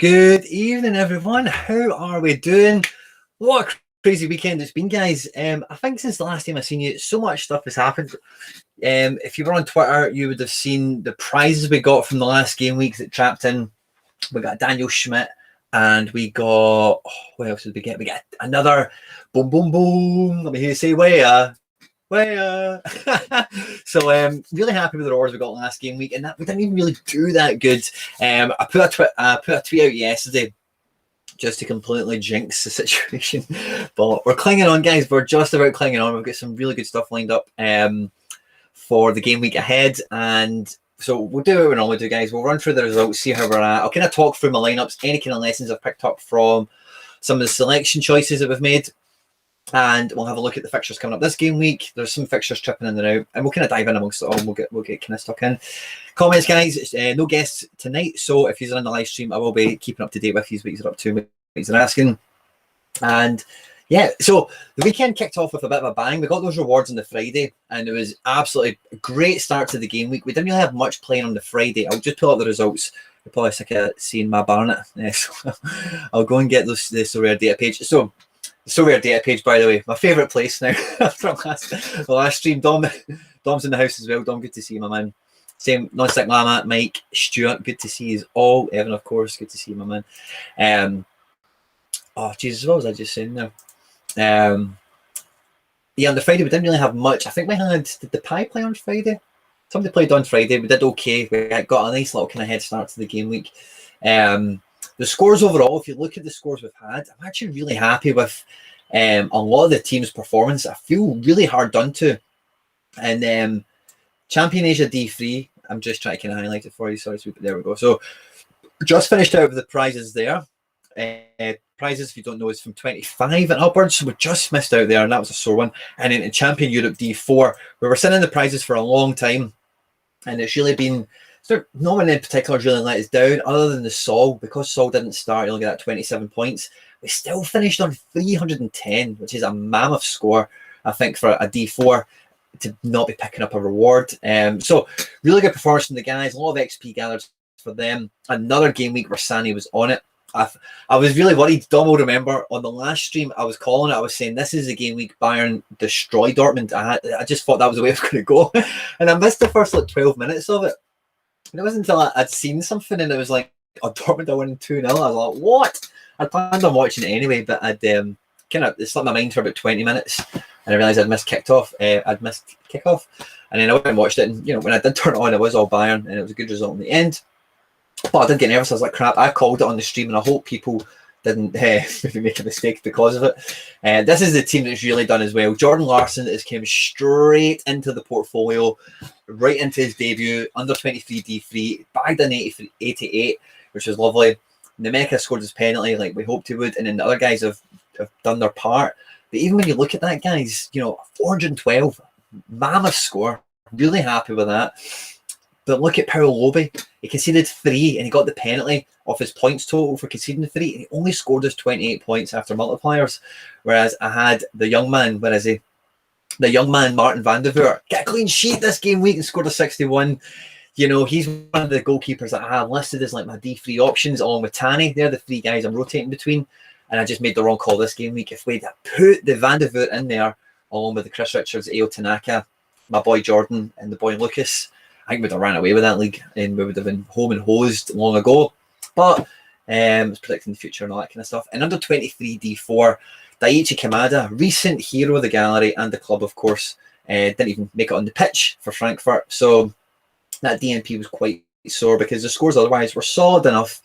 Good evening, everyone. How are we doing? What a crazy weekend it's been, guys. I think since the last time I seen you, so much stuff has happened. If you were on Twitter, you would have seen the prizes we got from the last game week that trapped in. We got Daniel Schmidt, and we got what else did we get? We got another boom, boom, boom. Let me hear you say where. So really happy with the rewards we got last game week, and that we didn't even really do that good. I put a tweet out yesterday just to completely jinx the situation, but we're clinging on, guys. We're just about clinging on. We've got some really good stuff lined up for the game week ahead, and so we'll do what we normally do, guys. We'll run through the results, see how we're at. I'll kind of talk through my lineups, any kind of lessons I've picked up from some of the selection choices that we've made. And we'll have a look at the fixtures coming up this game week. There's some fixtures tripping in and out, and we'll kind of dive in amongst it all. And we'll get kind of stuck in. Comments, guys. No guests tonight, so if you're on the live stream, I will be keeping up to date with you. What you're up to, what you're asking, and yeah. So the weekend kicked off with a bit of a bang. We got those rewards on the Friday, and it was absolutely a great start to the game week. We didn't really have much playing on the Friday. I'll just pull up the results. You're probably sick of seeing my Barnet. So I'll go and get the SoRare data page. So. SoRare data page, by the way, my favourite place now from the last stream. Dom's in the house as well. Dom, good to see you, my man. Same, Non-Stick Lama, Mike, Stuart, good to see you all. Evan, of course, good to see you, my man. Oh, Jesus, what was I just saying now? Yeah, on the Friday, we didn't really have much. I think we had, did the Pie play on Friday? Somebody played on Friday. We did okay. We got a nice little kind of head start to the game week. The scores overall, if you look at the scores we've had, I'm actually really happy with a lot of the team's performance. I feel really hard done to. And Champion Asia D3, I'm just trying to kind of highlight it for you. Sorry, there we go. So just finished out with the prizes there. Prizes, if you don't know, is from 25 and upwards. So we just missed out there, and that was a sore one. And then in Champion Europe D4, we were sending the prizes for a long time, and it's really been... So no one in particular really let us down, other than the Sol. Because Sol didn't start, you only got 27 points. We still finished on 310, which is a mammoth score, I think, for a D4 to not be picking up a reward. So really good performance from the guys. A lot of XP gathered for them. Another game week where Sani was on it. I was really worried. Dom will remember on the last stream, I was calling it. I was saying, this is a game week Bayern destroy Dortmund. I just thought that was the way it was going to go. And I missed the first 12 minutes of it. And it wasn't until I'd seen something and it was like, oh, Dortmund are winning 2-0. I was like, what? I planned on watching it anyway, but I'd kind of, it slipped my mind for about 20 minutes and I realised I'd missed kickoff. And then I went and watched it, and when I did turn it on, it was all Bayern and it was a good result in the end. But I did get nervous. I was like, crap, I called it on the stream and I hope people didn't maybe make a mistake because of it. This is the team that's really done as well. Jordan Larson has came straight into the portfolio, right into his debut, under 23 D3, bagged an 88, which was lovely. Nemeka scored his penalty like we hoped he would, and then the other guys have done their part. But even when you look at that, guys, 412, mammoth score. Really happy with that. But look at Paolo Lobby. He conceded 3 and he got the penalty off his points total for conceding 3. And he only scored us 28 points after multipliers. Whereas I had the young man, where is he? The young man, Martin van der Voort, get a clean sheet this game week and scored a 61. He's one of the goalkeepers that I have listed as like my D3 options, along with Tani. They're the 3 guys I'm rotating between. And I just made the wrong call this game week. If we'd put the van der Voort in there, along with the Chris Richards, Ayo Tanaka, my boy Jordan, and the boy Lucas, I think we'd have ran away with that league and we would have been home and hosed long ago. But it's predicting the future and all that kind of stuff. And under 23 D4, Daiichi Kamada, recent hero of the gallery and the club, of course, didn't even make it on the pitch for Frankfurt. So that DNP was quite sore because the scores otherwise were solid enough.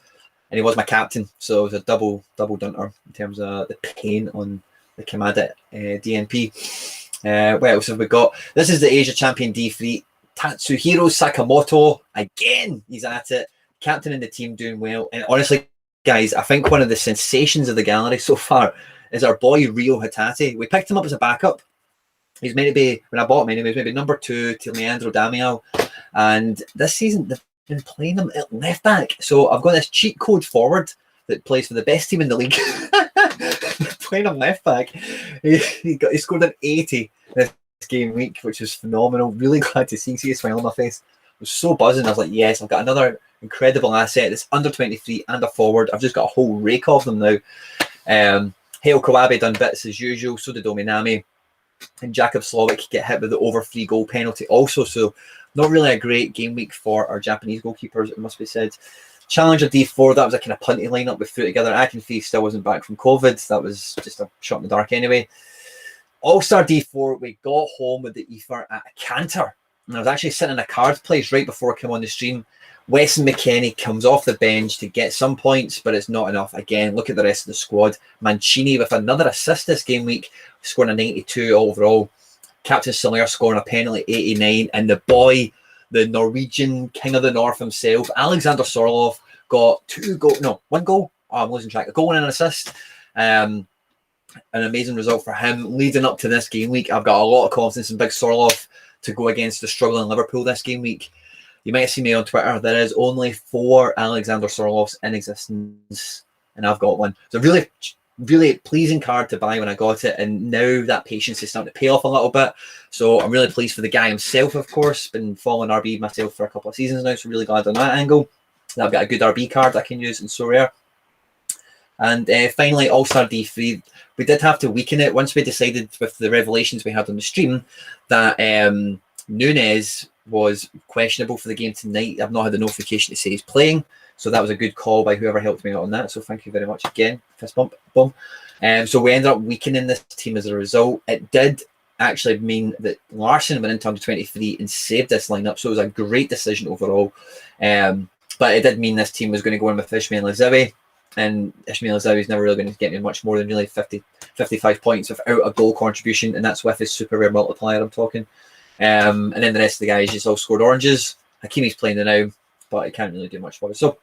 And he was my captain. So it was a double dunter in terms of the pain on the Kamada DNP. What else have we got? This is the Asia Champion D3. Tatsuhiro Sakamoto, again, he's at it. Captain in the team, doing well. And honestly, guys, I think one of the sensations of the gallery so far is our boy Rio Hatate. We picked him up as a backup. He's meant to be, when I bought him anyway, he was maybe number 2 to Leandro Damião. And this season, they've been playing him at left back. So I've got this cheat code forward that plays for the best team in the league. Playing him left back. He scored an 80 this game week, which was phenomenal. Really glad to see a smile on my face. I was so buzzing. I was like, yes, I've got another incredible asset. It's under 23 and a forward. I've just got a whole rake of them now. Hale Kawabe done bits as usual, so did Ominami. And Jakub Słowik get hit with the over 3 goal penalty also, so not really a great game week for our Japanese goalkeepers, it must be said. Challenger D4, that was a kind of punty lineup we threw together. Akinfe still wasn't back from COVID. That was just a shot in the dark anyway. All-Star D4, we got home with the Ether at a canter. And I was actually sitting in a card place right before I came on the stream. Weston McKennie comes off the bench to get some points, but it's not enough. Again, look at the rest of the squad. Mancini with another assist this game week, scoring a 92 overall. Captain SoRare scoring a penalty, 89. And the boy, the Norwegian king of the north himself, Alexander Sorloth, got 1 goal. Oh, I'm losing track. A goal and an assist. An amazing result for him. Leading up to this game week, I've got a lot of confidence in Big Sorloth to go against the struggling Liverpool this game week. You might have seen me on Twitter. There is only 4 Alexander Sorloths in existence, and I've got one. It's a really, really pleasing card to buy when I got it, and now that patience is starting to pay off a little bit. So I'm really pleased for the guy himself, of course. Been following RB myself for a couple of seasons now, so really glad on that angle. I've got a good RB card I can use in SoRare. And finally, All-Star D3. We did have to weaken it once we decided with the revelations we had on the stream that Nunes was questionable for the game tonight. I've not had the notification to say he's playing, so that was a good call by whoever helped me out on that. So thank you very much again. Fist bump, boom. So we ended up weakening this team as a result. It did actually mean that Larson went into under 23 and saved this lineup, so it was a great decision overall. But it did mean this team was going to go in with Ismail Azawi, and Ismail Azawi is never really going to get me much more than really 55 points without a goal contribution, and that's with his super rare multiplier I'm talking. And then the rest of the guys just all scored oranges. Hakimi's playing the now, but he can't really do much for us. So,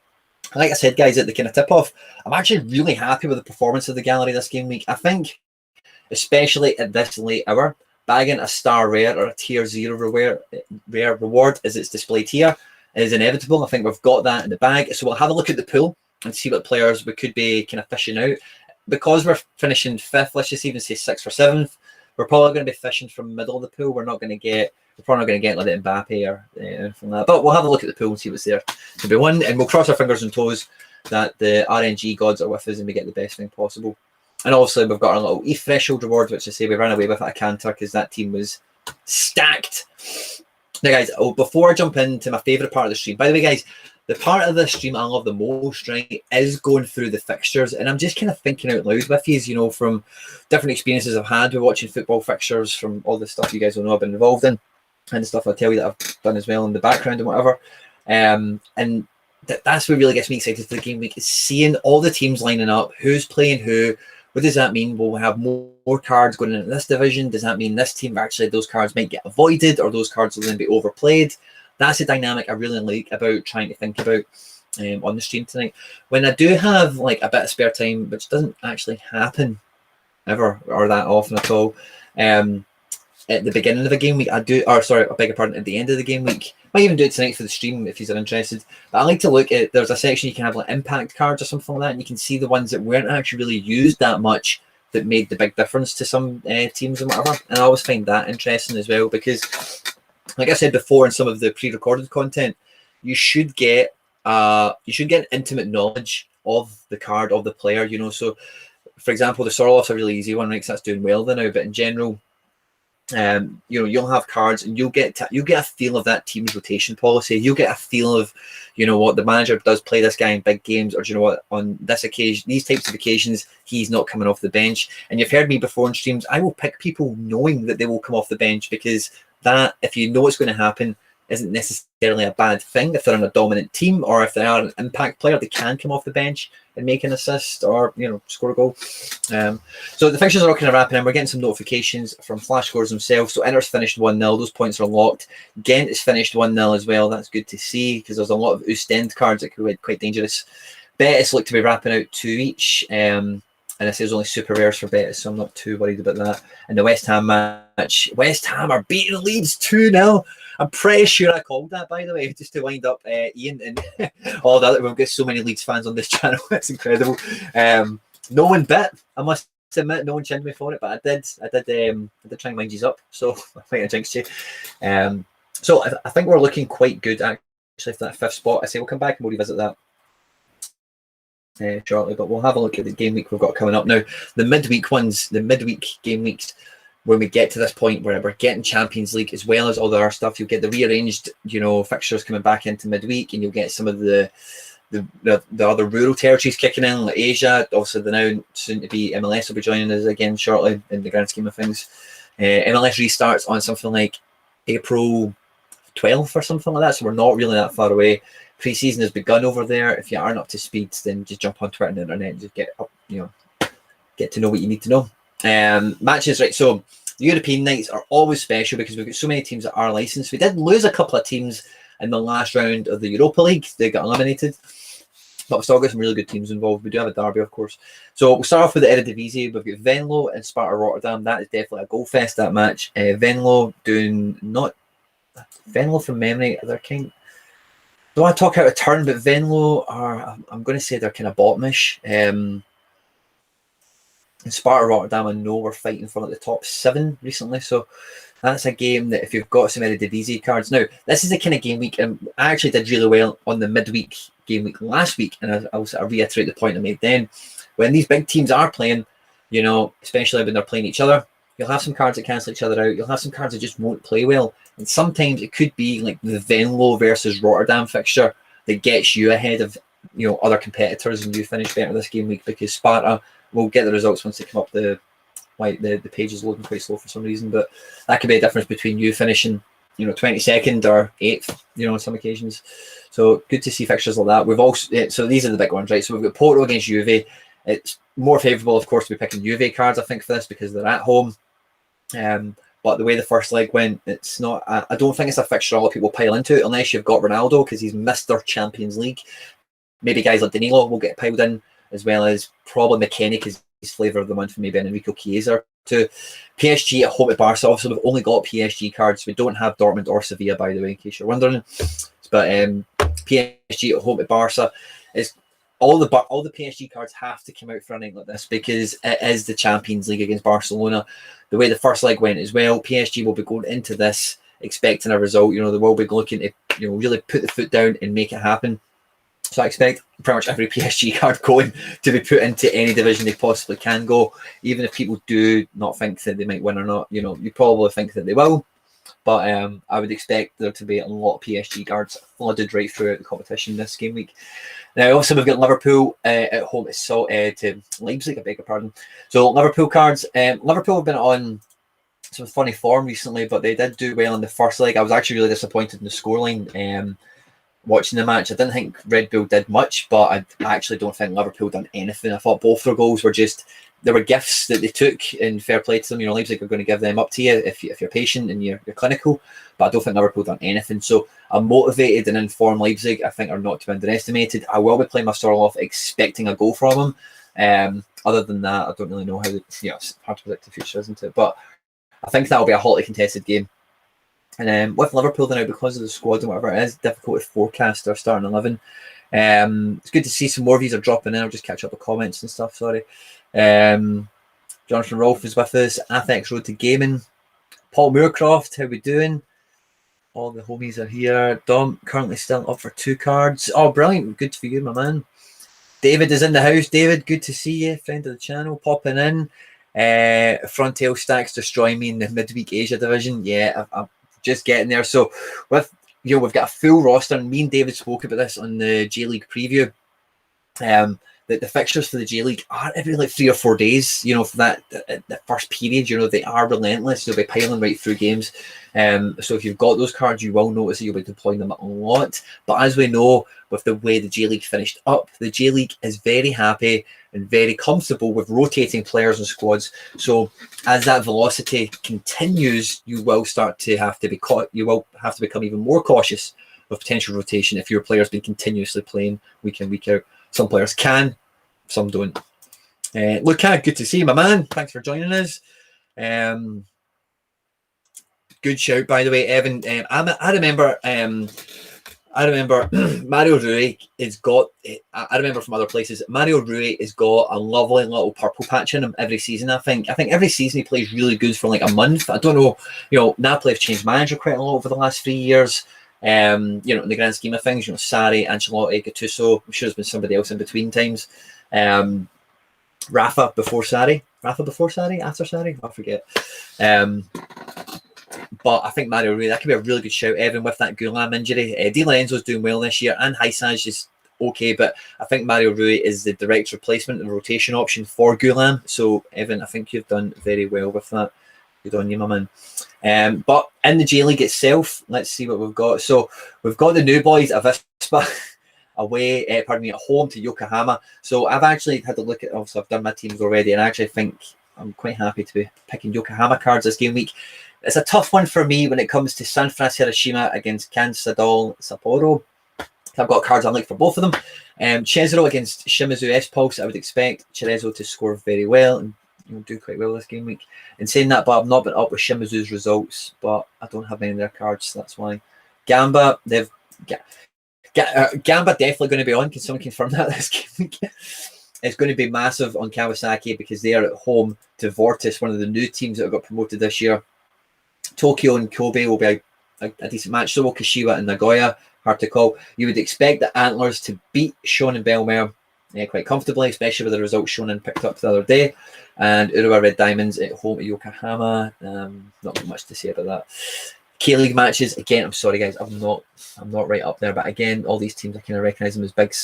like I said, guys, at the kind of tip-off, I'm actually really happy with the performance of the gallery this game week. I think, especially at this late hour, bagging a star rare or a tier 0 rare reward as it's displayed here is inevitable. I think we've got that in the bag. So we'll have a look at the pool and see what players we could be kind of fishing out. Because we're finishing 5th, let's just even say 6th or 7th, we're probably going to be fishing from middle of the pool. We're probably not going to get like the Mbappe or anything like that. But we'll have a look at the pool and see what's there to be won. And we'll cross our fingers and toes that the RNG gods are with us and we get the best thing possible. And obviously, we've got our little ETH threshold reward, which I say we ran away with at a canter because that team was stacked. Now, guys, before I jump into my favourite part of the stream, by the way, guys, the part of the stream I love the most, right, is going through the fixtures. And I'm just kind of thinking out loud with you, you know, from different experiences I've had with watching football fixtures, from all the stuff you guys will know I've been involved in, and the stuff I tell you that I've done as well in the background and whatever. And that's what really gets me excited for the game week, is seeing all the teams lining up, who's playing who. What does that mean? Will we have more cards going into this division? Does that mean this team, actually, those cards might get avoided, or those cards will then be overplayed? That's a dynamic I really like about trying to think about on the stream tonight. When I do have like a bit of spare time, which doesn't actually happen ever or that often at all, at the beginning of a game week, I beg your pardon, at the end of the game week, might even do it tonight for the stream if you're interested. But I like to look at, there's a section you can have like impact cards or something like that, and you can see the ones that weren't actually really used that much that made the big difference to some teams and whatever. And I always find that interesting as well, because like I said before in some of the pre-recorded content, you should get intimate knowledge of the card, of the player, you know. So for example, the Sorloth's a really easy one, right, because that's doing well there now, but in general, you know, you'll have cards and you'll get a feel of that team's rotation policy. You'll get a feel of, you know what, the manager does play this guy in big games, or do you know what, on this occasion, these types of occasions, he's not coming off the bench. And you've heard me before in streams, I will pick people knowing that they will come off the bench, because that, if you know what's going to happen, isn't necessarily a bad thing. If they're on a dominant team, or if they are an impact player, they can come off the bench and make an assist, or, you know, score a goal. So the fixtures are all kind of wrapping in. We're getting some notifications from Flash Scores themselves. So Inter's finished 1-0. Those points are locked. Ghent is finished 1-0 as well. That's good to see, because there's a lot of Ostend cards that could be quite dangerous. Betis look to be wrapping out 2 each. And I say there's only super rares for Betis, so I'm not too worried about that. And the West Ham match, West Ham are beating Leeds 2-0. I'm pretty sure I called that, by the way, just to wind up Ian and all that. We've got so many Leeds fans on this channel. It's incredible. No one bit, I must admit, no one chinned me for it, but I did try and wind you up, so I think I jinxed you. So I think we're looking quite good, for that 5th spot. I say we'll come back and we'll revisit that shortly, but we'll have a look at the game week we've got coming up now. The midweek ones, the midweek game weeks, when we get to this point where we're getting Champions League as well as all the other stuff, you'll get the rearranged, fixtures coming back into midweek, and you'll get some of the other rural territories kicking in, like Asia. Also, the now soon to be MLS will be joining us again shortly in the grand scheme of things. MLS restarts on something like April 12th or something like that, so we're not really that far away. Pre-season has begun over there. If you aren't up to speed, then just jump on Twitter and the internet and just get up, get to know what you need to know. Matches, right? So the European nights are always special because we've got so many teams that are licensed. We did lose a couple of teams in the last round of the Europa League. They got eliminated, but we've still got some really good teams involved. We do have a derby, of course. So we'll start off with the Eredivisie. We've got Venlo and Sparta Rotterdam. That is definitely a goal fest, that match. Venlo from memory, they're kind. Don't want to talk out of turn, but Venlo are, I'm going to say they're kind of bottomish. And Sparta Rotterdam, I know, we're fighting for like the top 7 recently. So that's a game that if you've got some Eredivisie cards. Now, this is the kind of game week, and I actually did really well on the midweek game week last week, and I'll reiterate the point I made then. When these big teams are playing, especially when they're playing each other, you'll have some cards that cancel each other out. You'll have some cards that just won't play well. And sometimes it could be like the Venlo versus Rotterdam fixture that gets you ahead of other competitors, and you finish better this game week because Sparta will get the results once they come up. The page is loading quite slow for some reason, but that could be a difference between you finishing 22nd or 8th, on some occasions. So good to see fixtures like that. We've also so these are the big ones, right? So we've got Porto against Juve. It's more favourable, of course, to be picking Juve cards, I think, for this because they're at home. But the way the first leg went, it's not. I don't think it's a fixture a lot of people pile into, unless you've got Ronaldo because he's Mr. Champions League. Maybe guys like Danilo will get piled in, as well as probably McKennie because he's flavour of the month, maybe an Enrico Chiesa to PSG at home at Barca. Obviously, we've only got PSG cards. We don't have Dortmund or Sevilla, by the way, in case you're wondering. But PSG at home at Barca is. All the PSG cards have to come out for a night like this because it is the Champions League against Barcelona. The way the first leg went as well, PSG will be going into this expecting a result. They will be looking to really put the foot down and make it happen. So I expect pretty much every PSG card going to be put into any division they possibly can go. Even if people do not think that they might win or not, you probably think that they will. But I would expect there to be a lot of PSG cards flooded right throughout the competition this game week. Now, also, we've got Liverpool at home to Leipzig, I beg your pardon. So, Liverpool cards. Liverpool have been on some funny form recently, but they did do well in the first leg. I was actually really disappointed in the scoreline watching the match. I didn't think Red Bull did much, but I actually don't think Liverpool done anything. I thought both their goals were there were gifts that they took, and fair play to them. Leipzig are going to give them up to you if you're patient and you're clinical, but I don't think Liverpool done anything. So a motivated and informed Leipzig, I think, are not to be underestimated. I will be playing my Sorloth expecting a goal from him. Other than that, I don't really know how. It's hard to predict the future, isn't it? But I think that will be a hotly contested game. And with Liverpool now, because of the squad and whatever, it is difficult to forecast their starting 11. It's good to see some more of these are dropping in. I'll just catch up with comments and stuff. Sorry. Jonathan Rolfe is with us. Athex Road to Gaming. Paul Moorcroft, how we doing? All the homies are here. Dom currently still up for 2 cards. Oh, brilliant. Good for you, my man. David is in the house. David, good to see you. Friend of the channel, popping in. Frontail Stacks destroying me in the midweek Asia division. Yeah, I'm just getting there. So we've got a full roster, and me and David spoke about this on the J League preview. That the fixtures for the J League are every like 3 or 4 days. For that the first period, they are relentless. They'll be piling right through games. So if you've got those cards, you will notice that you'll be deploying them a lot. But as we know, with the way the J League finished up, the J League is very happy and very comfortable with rotating players and squads. So as that velocity continues, you will start to have to you will have to become even more cautious of potential rotation if your player's been continuously playing week in, week out. Some players can, some don't. Luca, good to see you, my man. Thanks for joining us. Good shout, by the way, Evan. I remember Mario Rui has got. I remember from other places. Mario Rui has got a lovely little purple patch in him every season. I think every season he plays really good for like a month. I don't know. Napoli have changed manager quite a lot over the last 3 years. You know, in the grand scheme of things, you know, Sarri, Ancelotti, Gattuso. I'm sure there's been somebody else in between times. Rafa before Sarri, after Sarri, I forget. But I think Mario Rui, that could be a really good shout. Evan with that Gulam injury. Di Lorenzo's doing well this year, and Haisaj is okay, but I think Mario Rui is the direct replacement and rotation option for Gulam. So Evan, I think you've done very well with that. Good on you, my man. But in the J League itself, let's see what we've got. So we've got the new boys, Avispa, away, at home to Yokohama. So I've actually had a look at, obviously I've done my teams already, and I actually think I'm quite happy to be picking Yokohama cards this game week. It's a tough one for me when it comes to San Francisco Hiroshima against Kansadol Sapporo. I've got cards I like for both of them. Cesaro against Shimizu S-Pulse, I would expect Cerezo to score very well and do quite well this game week. In saying that, but I've not been up with Shimizu's results, but I don't have any of their cards, so that's why. Gamba, Gamba definitely going to be on. Can someone confirm that this game week? It's going to be massive on Kawasaki because they are at home to Vortis, one of the new teams that have got promoted this year. Tokyo and Kobe will be a decent match. So will Kashiwa and Nagoya. Hard to call. You would expect the Antlers to beat Shonen Bellmare quite comfortably, especially with the results Shonen picked up the other day. And Urawa Red Diamonds at home at Yokohama. Not much to say about that. K-League matches, again, I'm sorry guys, I'm not right up there, but again, all these teams I kind of recognise them as big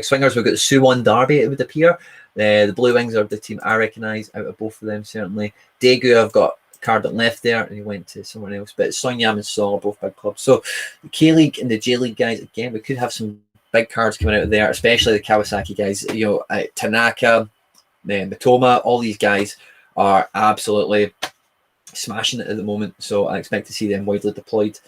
swingers. We've got the Suwon Derby, it would appear. The Blue Wings are the team I recognise out of both of them, certainly. Daegu, I've got a card that left there and he went to someone else, but Sonyam and Seoul are both big clubs. So the K-League and the J-League guys, again, we could have some big cards coming out of there, especially the Kawasaki guys. Tanaka, Mitoma, all these guys are absolutely smashing it at the moment, so I expect to see them widely deployed.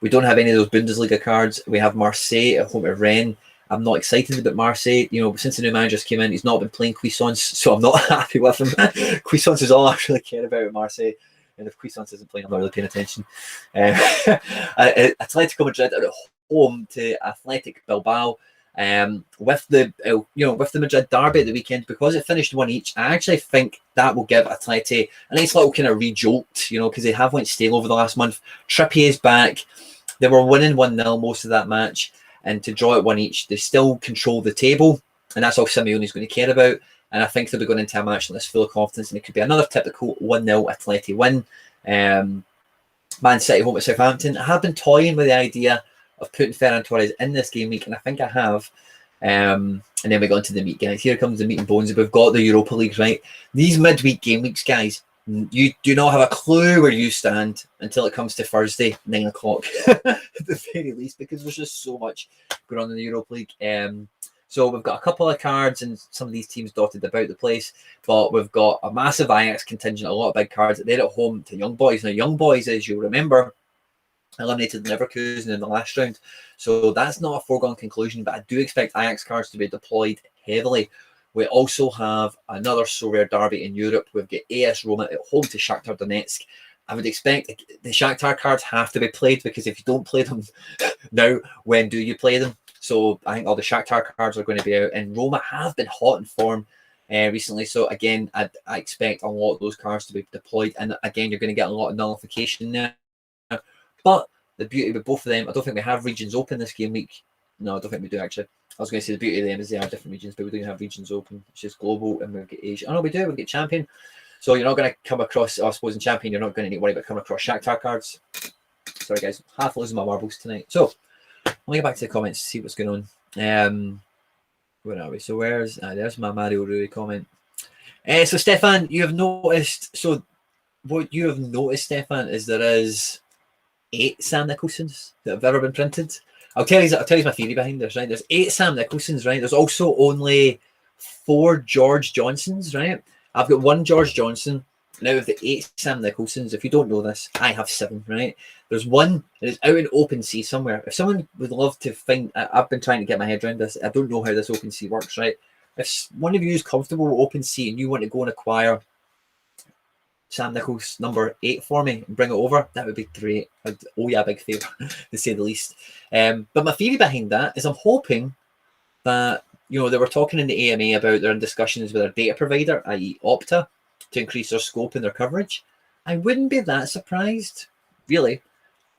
We don't have any of those Bundesliga cards. We have Marseille at home at Rennes. I'm not excited about Marseille. Since the new manager's came in, he's not been playing Cuisance, so I'm not happy with him. Cuisance is all I really care about at Marseille, and if Cuisance isn't playing, I'm not really paying attention. Atletico Madrid are at home to Athletic Bilbao. With the Madrid derby at the weekend, because it finished 1 each, I actually think that will give Atleti a nice little kind of rejolt, because they have went stale over the last month. Trippier's back. They were winning 1-0 most of that match, and to draw it 1 each, they still control the table, and that's all Simeone's going to care about. And I think they'll be going into a match like this full of confidence, and it could be another typical 1-0 Atleti win. Man City home at Southampton. I have been toying with the idea of putting Ferran Torres in this game week, and I think I have. And then we go into the meat, guys. Here comes the meat and bones. We've got the Europa League, right? These midweek game weeks, guys, you do not have a clue where you stand until it comes to Thursday, 9 o'clock, at the very least, because there's just so much going on in the Europa League. So we've got a couple of cards and some of these teams dotted about the place, but we've got a massive Ajax contingent, a lot of big cards. They're at home to Young Boys. Now, Young Boys, as you'll remember, eliminated Leverkusen in the last round, so that's not a foregone conclusion, but I do expect Ajax cards to be deployed heavily. We also have another SoRare derby in Europe. We've got AS Roma at home to Shakhtar Donetsk. I would expect the Shakhtar cards have to be played, because if you don't play them now, when do you play them? So I think all the Shakhtar cards are going to be out, and Roma have been hot in form recently. So again, I expect a lot of those cards to be deployed, and again, you're going to get a lot of nullification there. But the beauty with both of them, I don't think we have regions open this game week. No, I don't think we do, actually. I was going to say the beauty of them is they are different regions, but we don't have regions open. It's just global, and we've got Asia. Oh, no, we do. We get champion. So you're not going to come across, I suppose, in champion, you're not going to need to worry about coming across Shakhtar cards. Sorry, guys. Half losing my marbles tonight. So let me get back to the comments, see what's going on. Where are we? So there's my Mario Rui comment. So Stefan, you have noticed, so what you have noticed, Stefan, is there is 8 Sam Nicholsons that have ever been printed. I'll tell you my theory behind this, right? There's 8 Sam Nicholsons, right? There's also only 4 George Johnsons, right? I've got 1 George Johnson. Now of the 8 Sam Nicholsons, if you don't know this, I have 7, right? There's one that is out in OpenSea somewhere. If someone would love to find, I've been trying to get my head around this. I don't know how this OpenSea works, right? If one of you is comfortable with OpenSea and you want to go and acquire Sam Nichols number 8 for me and bring it over, that would be great. I'd owe you a big favour, to say the least. But my theory behind that is I'm hoping that, they were talking in the AMA about they're in discussions with their data provider, i.e. Opta, to increase their scope and their coverage. I wouldn't be that surprised, really,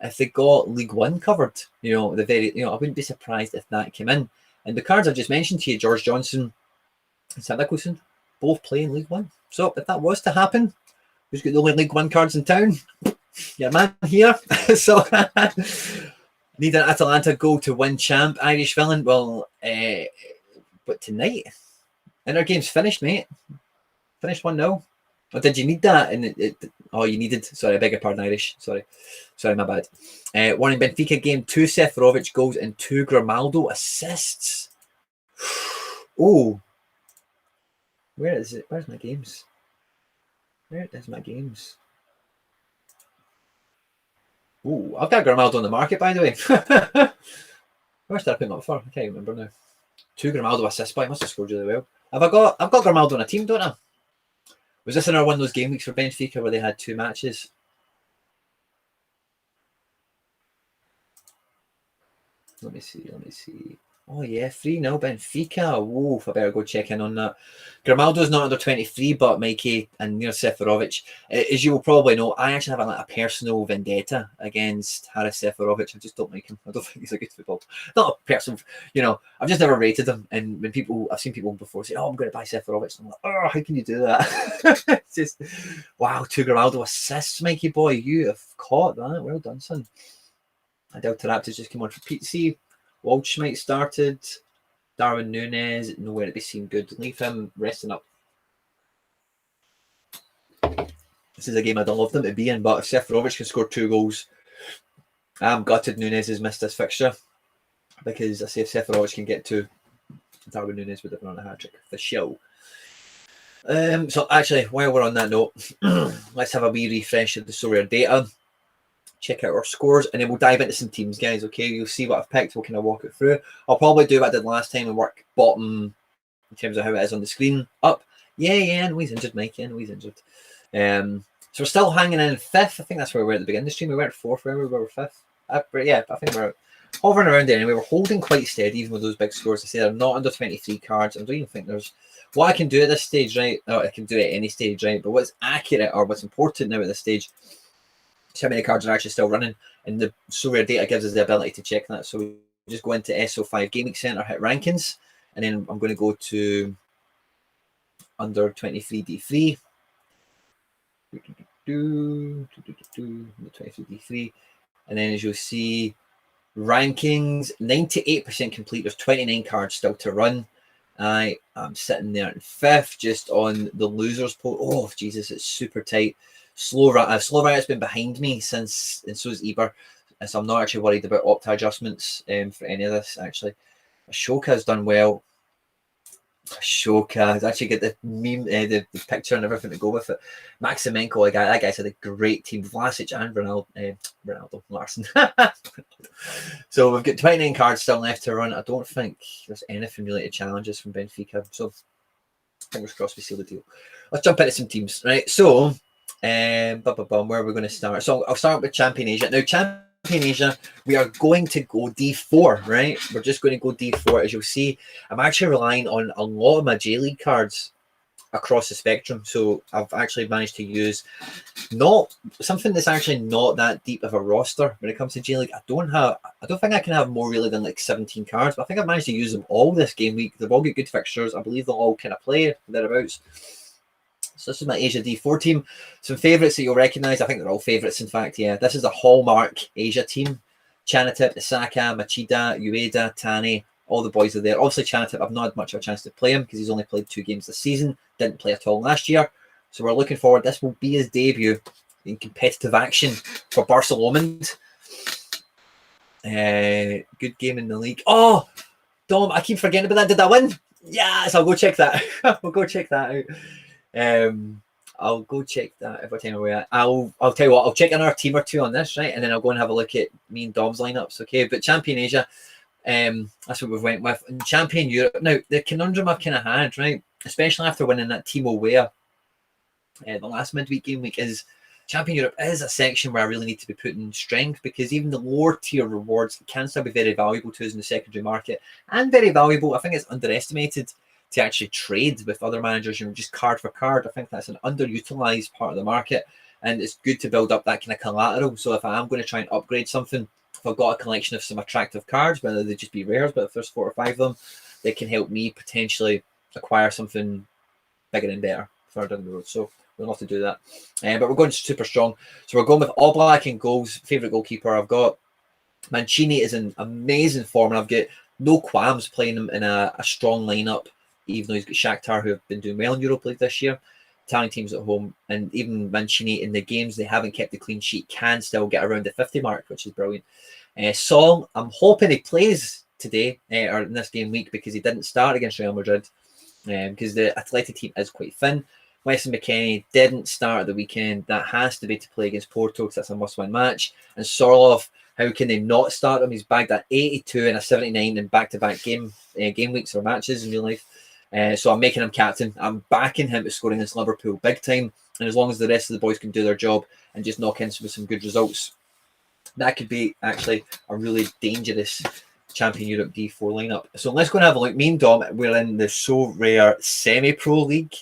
if they got League One covered, I wouldn't be surprised if that came in. And the cards I've just mentioned to you, George Johnson and Sam Nicholson, both play in League One. So if that was to happen, who's got the only League One cards in town? Your man here. So need an Atalanta goal to win champ. Irish villain. Well, but tonight, and our game's finished, mate. Finished 1-0. Or did you need that? And you needed. Sorry, I beg your pardon, Irish. Sorry, my bad. One in Benfica game, 2 Seferovic goals and 2 Grimaldo assists. Oh, where is it? Where's my games? Where is my games? Oh, I've got Grimaldo on the market, by the way. Where's that put up for? I can't remember now. 2 Grimaldo assists, but I must have scored really well. I've got Grimaldo on a team, don't I? Was this another one of those game weeks for Benfica where they had 2 matches? Let me see. Oh yeah, 3-0 Benfica. Woof, I better go check in on that. Grimaldo's not under 23, but Mikey and Nir Seferovic. As you will probably know, I actually have a personal vendetta against Haris Seferovic. I just don't like him. I don't think he's a good footballer. Not a personal, I've just never rated him. And when I've seen people before say, "Oh, I'm going to buy Seferovic," and I'm like, "Oh, how can you do that?" It's just, wow, 2 Grimaldo assists, Mikey boy. You have caught that. Well done, son. And Delta Raptors just came on for PC. Waldschmidt started. Darwin Núñez, nowhere to be seen good. Leave him resting up. This is a game I don't love them to be in, but if Seferovic can score 2 goals, I'm gutted Núñez has missed this fixture. Because I say if Seferovic can get 2, Darwin Núñez would have run a hat-trick for show. So actually, while we're on that note, let's have a wee refresh of the SoRare data. Check out our scores, and then we'll dive into some teams, guys. Okay, you'll see what I've picked. We'll kind of walk it through. I'll probably do what I did last time and work bottom in terms of how it is on the screen. Up, yeah, no, he's injured, Mike. Yeah, no, he's injured. So we're still hanging in 5th. I think that's where we were at the beginning of the stream. We weren't 4th. Where we were 5th. Yeah, I think we're hovering around there. Anyway, we're holding quite steady, even with those big scores. I say they're not under 23 cards. I don't even think there's what I can do at this stage, right? I can do it at any stage, right? But what's accurate or what's important now at this stage? How many cards are actually still running, and the SoRare data gives us the ability to check that. So we just go into SO5 Gameweek Center, hit rankings, and then I'm going to go to under 23 D3. Under 23 D3, and then as you'll see, rankings 98% complete. There's 29 cards still to run. I am sitting there in 5th, just on the losers poll. Oh Jesus, it's super tight. Slow Riot's been behind me since, and so is Eber. So I'm not actually worried about Opta adjustments for any of this, actually. Ashoka has done well. Ashoka has actually got the meme, the picture and everything to go with it. Maximenko, that guy's had a great team. Vlasic and Ronaldo Larson. So we've got 29 cards still left to run. I don't think there's anything related challenges from Benfica. So fingers crossed we seal the deal. Let's jump into some teams, right? So where are we going to start? So I'll start with Champion Asia. Now, Champion Asia, we are going to go D4, right? We're just going to go D4. As you'll see, I'm actually relying on a lot of my J-League cards across the spectrum. So I've actually managed to use not something that's actually not that deep of a roster when it comes to J-League. I don't think I can have more really than like 17 cards, but I think I've managed to use them all this game week. They've all got good fixtures. I believe they'll all kind of play thereabouts. So this is my Asia D4 team. Some favourites that you'll recognise. I think they're all favourites, in fact. Yeah, this is a hallmark Asia team. Chanatip, Isaka, Machida, Ueda, Tani, all the boys are there. Obviously, Chanatip, I've not had much of a chance to play him because he's only played 2 games this season. Didn't play at all last year. So we're looking forward. This will be his debut in competitive action for Barcelona. Good game in the league. Oh, Dom, I keep forgetting about that. Did I win? Yes, I'll go check that out. We'll go check that out. I'll go check that every time we're at. I'll tell you what, I'll check another team or 2 on this, right? And then I'll go and have a look at me and Dom's lineups, okay? But Champion Asia, that's what we've went with. And Champion Europe, now the conundrum I've kind of had, right? Especially after winning that Timo Weah the last midweek game week, is Champion Europe is a section where I really need to be putting strength, because even the lower tier rewards can still be very valuable to us in the secondary market, and very valuable. I think it's underestimated to actually trade with other managers, just card for card. I think that's an underutilized part of the market. and it's good to build up that kind of collateral. So if I am going to try and upgrade something, if I've got a collection of some attractive cards, whether they just be rares, but if there's 4 or 5 of them, they can help me potentially acquire something bigger and better further down the road. So we'll have to do that. But we're going super strong. So we're going with all black and goals. Favourite goalkeeper I've got. Mancini is in amazing form, and I've got no qualms playing him in a strong lineup, even though he's got Shakhtar, who have been doing well in Europa League this year. Italian teams at home, and even Mancini in the games they haven't kept the clean sheet can still get around the 50 mark, which is brilliant. Song, I'm hoping he plays today or in this game week, because he didn't start against Real Madrid, because the Athletic team is quite thin. Weston McKennie didn't start at the weekend. That has to be to play against Porto, because that's a must-win match. And Sorloth, how can they not start him? He's bagged at 82 and a 79 in back-to-back game weeks or matches in real life. So I'm making him captain. I'm backing him to score against Liverpool big time. And as long as the rest of the boys can do their job and just knock in with some good results, that could be actually a really dangerous Champion Europe D4 lineup. So let's go and have a look. Me and Dom, we're in the SoRare Semi-Pro League.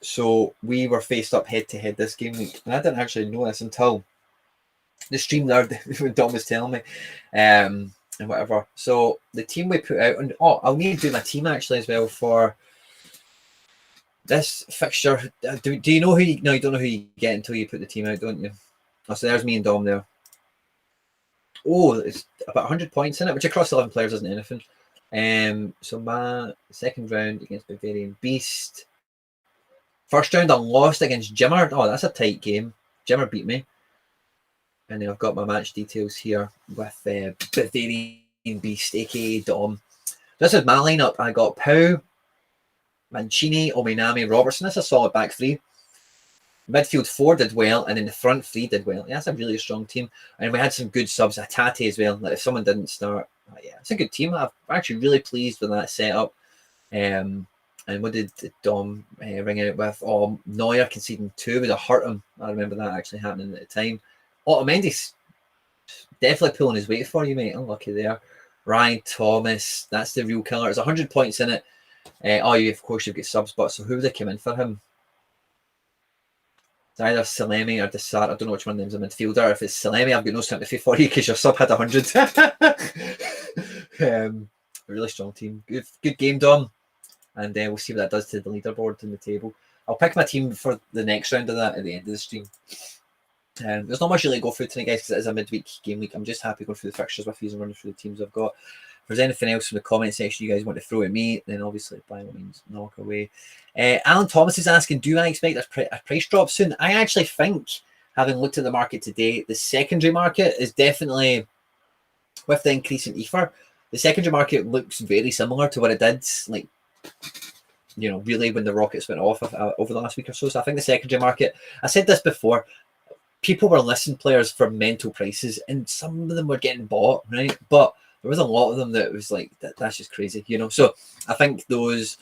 So we were faced up head-to-head this game week. And I didn't actually know this until the stream there when Dom was telling me. And whatever. So the team we put out, and I'll need to do my team actually as well for this fixture. Do you know who you? No, you don't know who you get until you put the team out, don't you? Oh, so there's me and Dom there. Oh, it's about 100 points in it, which across 11 players isn't anything. So my second round against Bavarian Beast. First round I lost against Jimmer. Oh, that's a tight game. Jimmer beat me. And then I've got my match details here with Bavarian Beast, aka Dom. This is my lineup. I got Pau, Mancini, Ominami, Robertson. That's a solid back three. Midfield 4 did well, and then the front 3 did well. Yeah, that's a really strong team. And we had some good subs. Atate as well. Like if someone didn't start, yeah, it's a good team. I'm actually really pleased with that setup. And what did Dom ring out with? Oh, Neuer conceding 2 would have hurt him. I remember that actually happening at the time. Otamendi's definitely pulling his weight for you, mate. Unlucky there. Ryan Thomas, that's the real killer. There's 100 points in it. Of course, you've got subs, but so who would have come in for him? It's either Salemi or Desart. I don't know which one of them's a midfielder. If it's Salemi, I've got no sympathy for you because your sub had 100. A really strong team. Good game, Dom. And we'll see what that does to the leaderboard and the table. I'll pick my team for the next round of that at the end of the stream. There's not much really to go through tonight, guys, because it is a midweek game week. I'm just happy going through the fixtures with you and running through the teams I've got. If there's anything else in the comment section you guys want to throw at me, then obviously by all means knock away. Alan Thomas is asking, do I expect a price drop soon? I actually think, having looked at the market today, the secondary market is definitely, with the increase in Ether, the secondary market looks very similar to what it did, like, you know, really when the rockets went off over the last week or so. So I think the secondary market, I said this before, people were listing players for mental prices, and some of them were getting bought, right? But there was a lot of them that was like, that's just crazy, you know? So I think those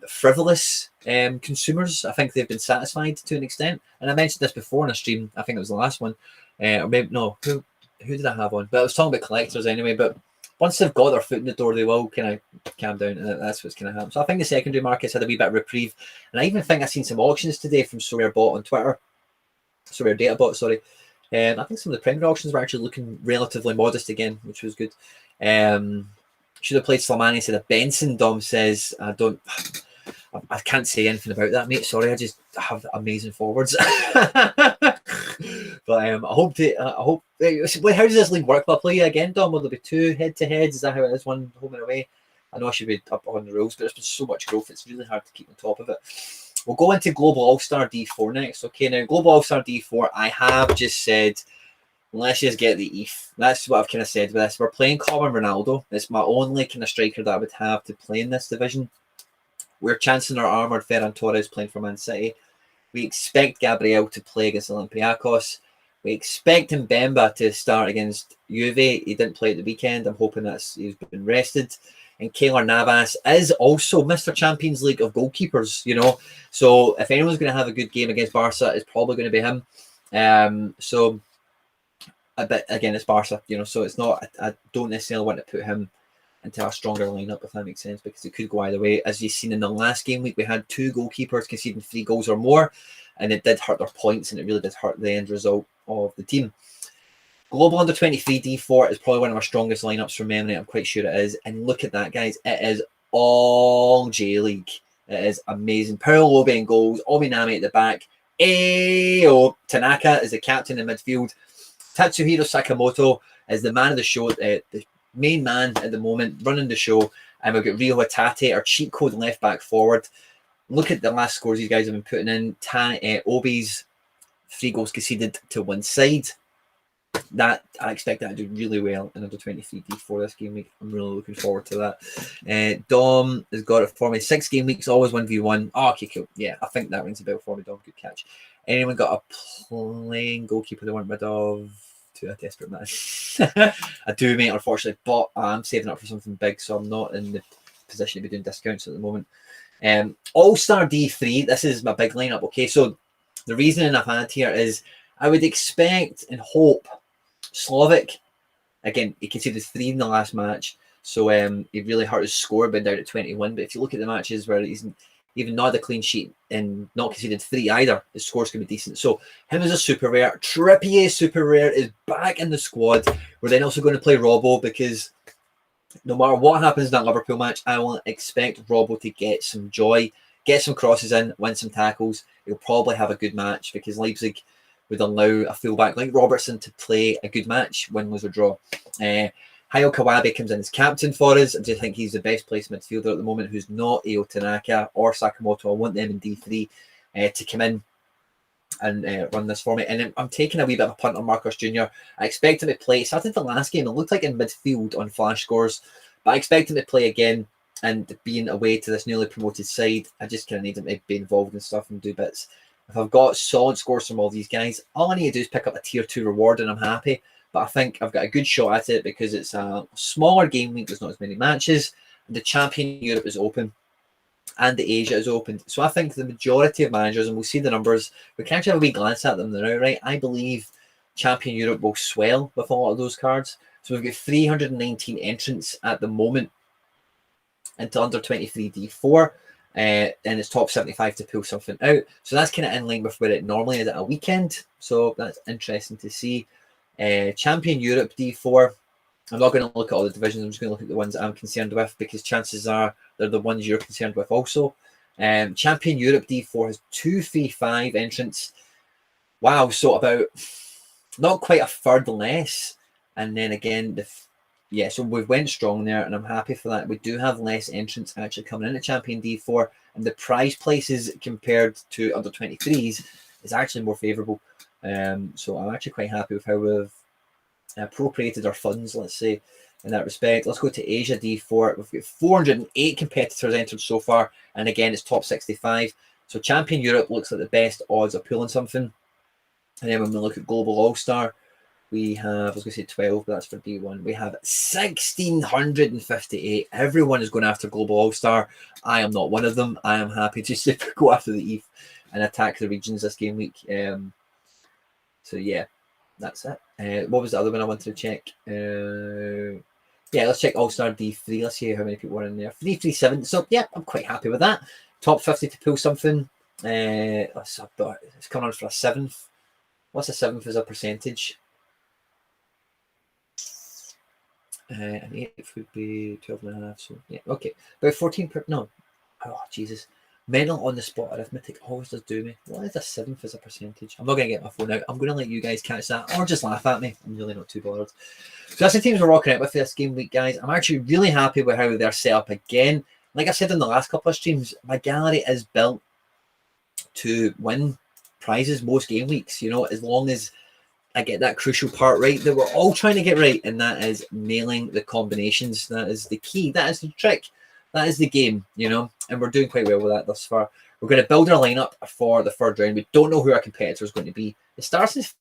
frivolous consumers, I think they've been satisfied to an extent. And I mentioned this before in a stream, I think it was the last one. Or maybe, no, who did I have on? But I was talking about collectors anyway, but once they've got their foot in the door, they will kind of calm down, and that's what's going to happen. So I think the secondary market's had a wee bit of reprieve. And I even think I've seen some auctions today from SoRare Bot on Twitter. SoRare Data Bot, sorry. I think some of the primary auctions were actually looking relatively modest again, which was good. Should have played Slimani instead of Benson, Dom says. I can't say anything about that, mate. Sorry, I just have amazing forwards. But I hope. How does this league work? Will I play you again, Dom? Will there be 2 head-to-heads? Is that how it is? One home and away? I know I should be up on the rules, but there's been so much growth. It's really hard to keep on top of it. We'll go into Global All-Star D4 next. Okay, now Global All-Star D4, I have just said, let's just get the ETH. That's what I've kind of said with this. We're playing Common Ronaldo. It's my only kind of striker that I would have to play in this division. We're chancing our armoured Ferran Torres playing for Man City. We expect Gabriel to play against Olympiacos. We expect Mbemba to start against Juve. He didn't play at the weekend. I'm hoping he's been rested. And Keylor Navas is also Mr. Champions League of goalkeepers, you know. So if anyone's going to have a good game against Barca, it's probably going to be him. But again, it's Barca, you know. So it's not. I don't necessarily want to put him into a stronger lineup, if that makes sense, because it could go either way. As you've seen in the last game week, we had 2 goalkeepers conceding 3 goals or more, and it did hurt their points, and it really did hurt the end result of the team. Global Under 23 D4 is probably one of our strongest lineups from memory. I'm quite sure it is. And look at that, guys. It is all J League. It is amazing. Paolo Lobe in goals. Ominami at the back. Ayo Tanaka is the captain in midfield. Tatsuhiro Sakamoto is the man of the show, the main man at the moment, running the show. And we've got Ryo Hatate, our cheat code left back forward. Look at the last scores these guys have been putting in. Obi's 3 goals conceded to one side. That I expect that to do really well in under 23 D4 this game week. I'm really looking forward to that. Dom has got it for me. 6 game weeks, always 1v1. Oh, okay, cool. Yeah, I think that rings a bell for me, Dom. Good catch. Anyone got a playing goalkeeper they want rid of? To a desperate man. I do, mate, unfortunately, but I'm saving up for something big, so I'm not in the position to be doing discounts at the moment. All-Star D3, this is my big lineup. Okay, so the reasoning I've had here is I would expect and hope Slovak, again, he conceded 3 in the last match, so he really hurt his score, being down at 21. But if you look at the matches where he's even not a clean sheet and not conceded 3 either, his score's going to be decent. So him as a super rare. Trippier super rare is back in the squad. We're then also going to play Robbo, because no matter what happens in that Liverpool match, I will expect Robbo to get some joy, get some crosses in, win some tackles. He'll probably have a good match, because Leipzig would allow a fullback like Robertson to play a good match, win, lose or draw. Hayo Kawabe comes in as captain for us. I do think he's the best placed midfielder at the moment who's not Ayo Tanaka or Sakamoto. I want them in D3 to come in and run this for me. And I'm taking a wee bit of a punt on Marcus Jr. I expect him to play. It started the last game. It looked like in midfield on flash scores, but I expect him to play again. And being away to this newly promoted side, I just kind of need him to be involved in stuff and do bits. If I've got solid scores from all these guys, all I need to do is pick up a tier 2 reward and I'm happy. But I think I've got a good shot at it because it's a smaller game week. There's not as many matches. The Champion Europe is open and the Asia is open. So I think the majority of managers, and we'll see the numbers, we can actually have a wee glance at them now, right? I believe Champion Europe will swell with a lot of those cards. So we've got 319 entrants at the moment into under 23 D4. And it's top 75 to pull something out. So that's kind of in line with where it normally is at a weekend. So that's interesting to see. Champion Europe D4. I'm not going to look at all the divisions. I'm just going to look at the ones I'm concerned with, because chances are they're the ones you're concerned with also. Champion Europe D4 has 235 entrants. Wow, so about not quite a third less. And then again, so we've went strong there, and I'm happy for that. We do have less entrants actually coming into Champion D4, and the prize places compared to under 23s is actually more favourable. So I'm actually quite happy with how we've appropriated our funds, let's say, in that respect. Let's go to Asia D4. We've got 408 competitors entered so far, and again, it's top 65. So Champion Europe looks like the best odds of pulling something. And then when we look at Global All-Star, we have, I was going to say 12, but that's for D1. We have 1,658. Everyone is going after Global All-Star. I am not one of them. I am happy just to go after the EVE and attack the regions this game week. So yeah, that's it. What was the other one I wanted to check? Yeah, let's check All-Star D3. Let's see how many people are in there. 337. So yeah, I'm quite happy with that. Top 50 to pull something. It's coming on for a 7th. What's a 7th as a percentage? An 8th would be 12.5. So yeah, okay. About 14 per. No. Oh Jesus. Mental on the spot arithmetic always does do me. What is a 7th as a percentage? I'm not going to get my phone out. I'm going to let you guys catch that or just laugh at me. I'm really not too bothered. So that's the teams we're rocking out with this game week, guys. I'm actually really happy with how they're set up again. Like I said in the last couple of streams, my gallery is built to win prizes most game weeks, you know, as long as I get that crucial part right that we're all trying to get right, and that is nailing the combinations. That is the key. That is the trick. That is the game, you know, and we're doing quite well with that thus far. We're going to build our lineup for the third round. We don't know who our competitor is going to be. It starts this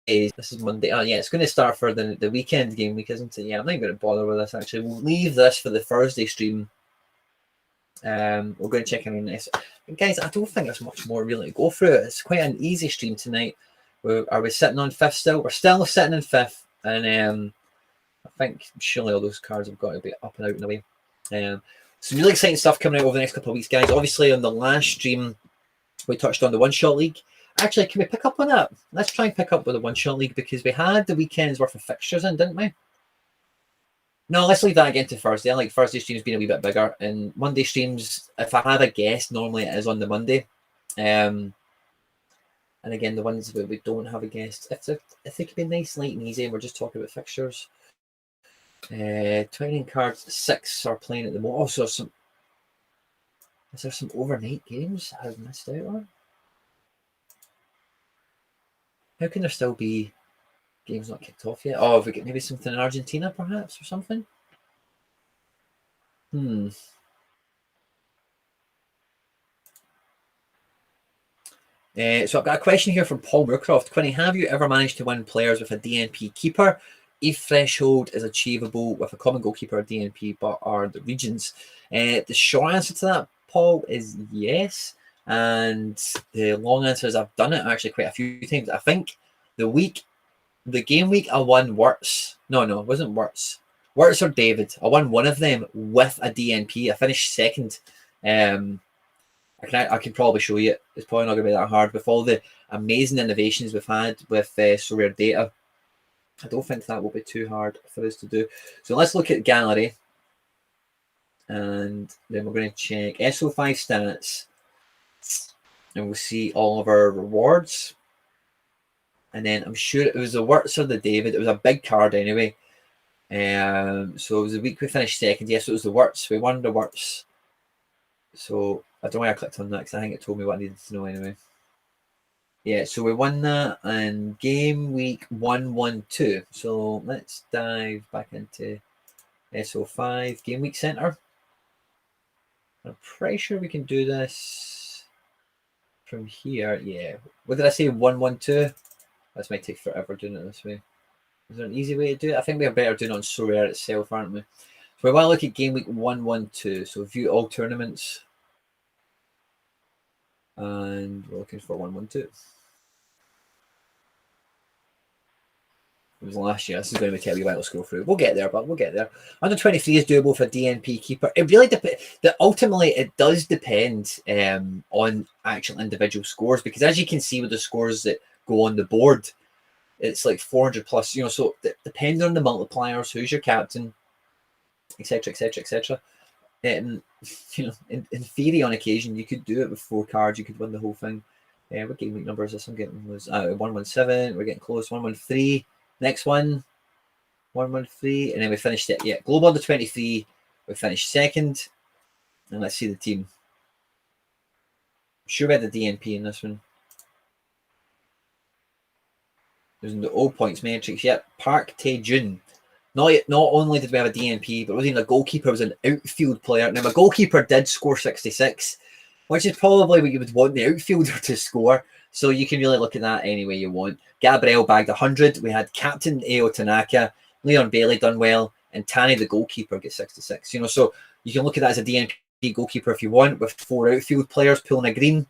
is Monday. Oh yeah, it's going to start for the weekend game week, isn't it? Yeah, I'm not going to bother with this actually. We'll leave this for the Thursday stream. We're going to check in on this. And guys, I don't think there's much more really to go through. It's quite an easy stream tonight. Are we sitting on 5th still? We're still sitting in 5th, and think surely all those cards have got to be up and out in a way. Some really exciting stuff coming out over the next couple of weeks, guys. Obviously, on the last stream, we touched on the one-shot league. Actually, can we pick up on that? Let's try and pick up with the one-shot league because we had the weekend's worth of fixtures in, didn't we? No, let's leave that again to Thursday. I like Thursday streams being a wee bit bigger. And Monday streams, if I had a guest, normally it is on the Monday. And again, the ones where we don't have a guest, if they could be nice, light and easy, and we're just talking about fixtures. 29 cards, 6 are playing at the moment. Also, is there some overnight games I've missed out on? How can there still be games not kicked off yet? Oh, have we got maybe something in Argentina, perhaps, or something? So I've got a question here from Paul Moorcroft. Quinny, have you ever managed to win players with a DNP keeper? If threshold is achievable with a common goalkeeper or DNP, but are the regions? The short answer to that, Paul, is yes. And the long answer is I've done it actually quite a few times. I think the game week I won Wirtz. No, it wasn't Wirtz. Wirtz or David. I won one of them with a DNP. I finished second. I can probably show you it. It's probably not going to be that hard. With all the amazing innovations we've had with SoRare data, I don't think that will be too hard for us to do. So let's look at gallery. And then we're going to check SO5 stats. And we'll see all of our rewards. And then I'm sure it was the Wirtz or the David. It was a big card anyway. So it was the week we finished second. Yes, it was the Wirtz. We won the Wirtz. So I don't know why I clicked on that because I think it told me what I needed to know anyway. Yeah, so we won that in game week 112. So let's dive back into SO5 game week center. I'm pretty sure we can do this from here. Yeah. What did I say? 112? This might take forever doing it this way. Is there an easy way to do it? I think we're better doing it on SoRare itself, aren't we? So we want to look at game week 112. So view all tournaments. And we're looking for 112. It was last year. This is going to be a wee while to scroll through. We'll get there, but we'll get there. Under 23 is doable for DNP keeper. It really depends. Ultimately, it does depend on actual individual scores because as you can see with the scores that go on the board, it's like 400 plus. So depending on the multipliers, who's your captain, etc., etc., etc. In theory, on occasion, you could do it with 4 cards. You could win the whole thing. What game week number is this? I'm getting was 117. We're getting close. 113. Next one, 113, and then we finished it. Yeah, global under 23. We finished second, and let's see the team. I'm sure we had the DNP in this one. Using the all points matrix. Yep, Park Tae-jun. Not only did we have a DNP, but it wasn't even a goalkeeper. It was an outfield player. Now, my goalkeeper did score 66, which is probably what you would want the outfielder to score. So you can really look at that any way you want. Gabriel bagged 100. We had Captain Ao Tanaka, Leon Bailey done well, and Tani, the goalkeeper, gets 66. So you can look at that as a DNP goalkeeper if you want, with 4 outfield players pulling a green,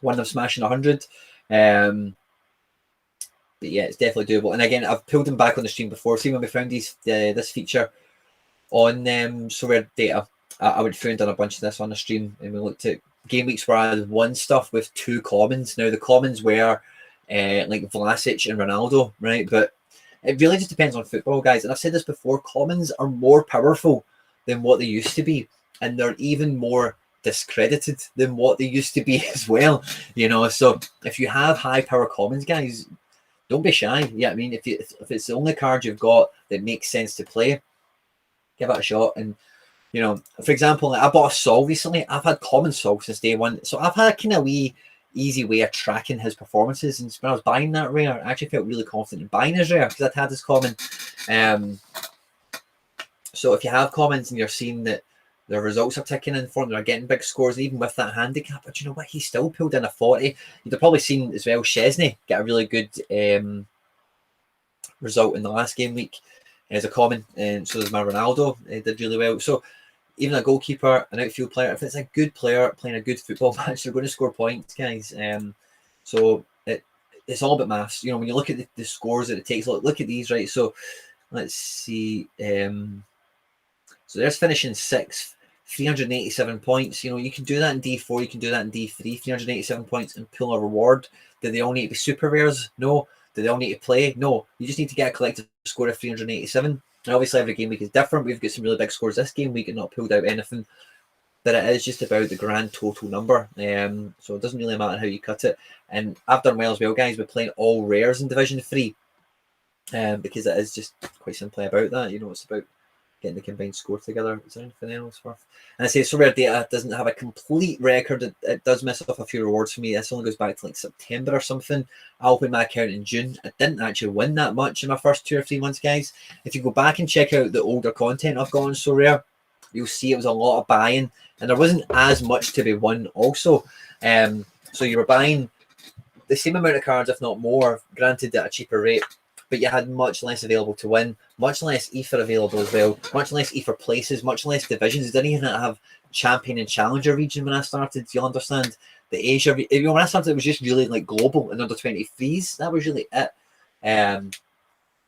one of them smashing 100. But yeah, it's definitely doable. And again, I've pulled them back on the stream before. See, when we found this feature on SoRare data, I would have done a bunch of this on the stream, and we looked at game weeks where I had one stuff with 2 commons. Now the commons were like Vlasic and Ronaldo, right? But it really just depends on football, guys. And I've said this before: commons are more powerful than what they used to be, and they're even more discredited than what they used to be as well. So if you have high power commons, guys, don't be shy. Yeah, I mean, if it's the only card you've got that makes sense to play, give it a shot. And for example, I bought a Sol recently. I've had common Sol since day one, so I've had a kind of wee easy way of tracking his performances. And when I was buying that rare, I actually felt really confident in buying his rare because I'd had his common. So if you have commons and you're seeing that the results are ticking in for them, they're getting big scores, even with that handicap. But you know what? He still pulled in a 40. You'd have probably seen as well Chesney get a really good result in the last game week as a common, and so does my Ronaldo. Did really well. So even a goalkeeper, an outfield player, if it's a good player playing a good football match, they're going to score points, guys. So it's all about maths. When you look at the scores that it takes, look at these, right? So let's see. So there's finishing 6th, 387 points. You know, you can do that in D4, you can do that in D3, 387 points and pull a reward. Do they all need to be super rares? No. Do they all need to play? No. You just need to get a collective score of 387. And obviously every game week is different. We've got some really big scores this game week and not pulled out anything. But it is just about the grand total number. So it doesn't really matter how you cut it. And I've done well as well, guys, with playing all rares in Division 3. Because it is just quite simply about that. You know, it's about getting the combined score together. Is there anything else worth? And I say SoRare data doesn't have a complete record. It does miss off a few rewards for me. This only goes back to like September or something. I opened my account in June. I didn't actually win that much in my first 2 or 3 months, guys. If you go back and check out the older content I've got on SoRare, you'll see it was a lot of buying, and there wasn't as much to be won also. So you were buying the same amount of cards, if not more, granted at a cheaper rate, but you had much less available to win, much less ether available as well, much less ether places, much less divisions. It didn't even have champion and challenger region when I started. You'll understand the Asia. When I started, it was just really like global and under 23s. That was really it.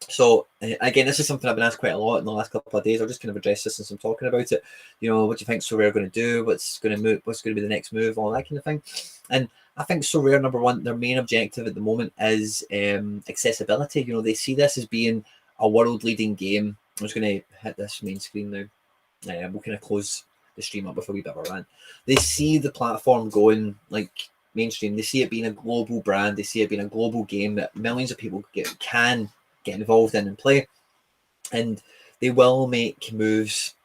So again, this is something I've been asked quite a lot in the last couple of days. I'll just kind of address this since I'm talking about it. You know, what do you think SoRare going to do? What's going to move? What's going to be the next move? All that kind of thing. And I think SoRare, number one, their main objective at the moment is accessibility. You know, they see this as being a world-leading game. I'm just going to hit this main screen now. We'll kind of close the stream up with a wee bit of a rant. They see the platform going like mainstream. They see it being a global brand. They see it being a global game that millions of people can get involved in and play, and they will make moves